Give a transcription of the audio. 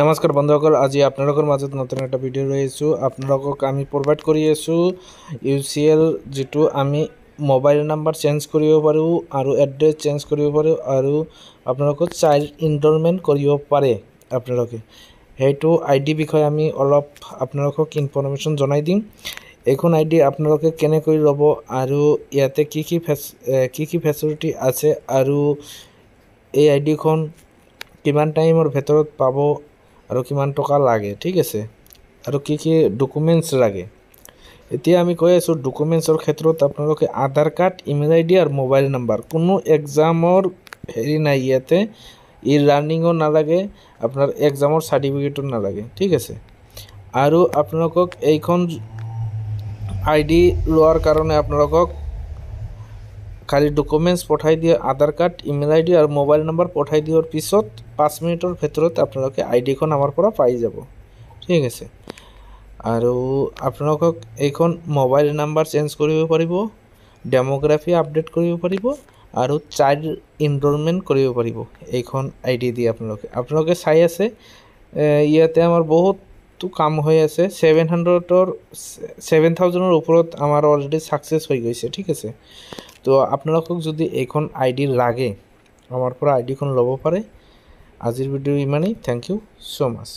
নমস্কাৰ বন্ধুসকল, আজি আপোনালোকৰ মাজত নতুন এটা ভিডিঅ' লৈ আহিছোঁ। আপোনালোকক আমি প্ৰভাইড কৰি আছোঁ UCL, যিটো আমি মোবাইল নাম্বাৰ চেঞ্জ কৰিব পাৰোঁ আৰু এড্ৰেছ চেঞ্জ কৰিব পাৰোঁ আৰু আপোনালোকক চাইল্ড ইনৰলমেণ্ট কৰিব পাৰে। আপোনালোকে সেইটো ID বিষয়ে আমি অলপ আপোনালোকক ইনফৰমেশ্যন জনাই দিম। এইখন ID আপোনালোকে কেনেকৈ ল'ব আৰু ইয়াতে কি কি ফেচিলিটি আছে আৰু এই IDখন কিমান টাইমৰ ভিতৰত পাব আৰু কিমান টকা লাগে, ঠিক আছে, আৰু কি ডকুমেণ্টছ লাগে। এতিয়া আমি কৈ আছোঁ ডকুমেণ্টছৰ ক্ষেত্ৰত আপোনালোকে আধাৰ কাৰ্ড, ইমেইল ID আৰু মোবাইল নাম্বাৰ। কোনো এক্সামৰ হেৰি নাই ইয়াতে, লাৰ্ণিঙো নালাগে, আপোনাৰ এক্সামৰ চাৰ্টিফিকেটো নালাগে, ঠিক আছে। আৰু আপোনালোকক এইখন ID লোৱাৰ কাৰণে আপোনালোকক খালি ডকুমেণ্টছ পঠাই দিয়ে, আধাৰ কাৰ্ড, ইমেইল ID আৰু মোবাইল নাম্বাৰ পঠাই দিয়াৰ পিছত 5 মিনিটৰ ভিতৰত আপোনালোকে IDখন আমাৰ পৰা পাই যাব, ঠিক আছে। আৰু আপোনালোকক এইখন মোবাইল নাম্বাৰ চেঞ্জ কৰিব পাৰিব, ডেমোগ্ৰাফি আপডেট কৰিব পাৰিব আৰু চাইল্ড ইনৰলমেণ্ট কৰিব পাৰিব এইখন ID দি। আপোনালোকে চাই আছে ইয়াতে আমাৰ বহুতো কাম হৈ আছে। 7,000ৰ ওপৰত আমাৰ অলৰেডি ছাকচেছ হৈ গৈছে, ঠিক আছে। তো আপোনালোকক যদি এইখন ID লাগে, আমাৰ পৰা IDখন ল'ব পাৰে। আজিৰ ভিডিঅ' ইমানেই। থ্যাংক ইউ সো মাচ।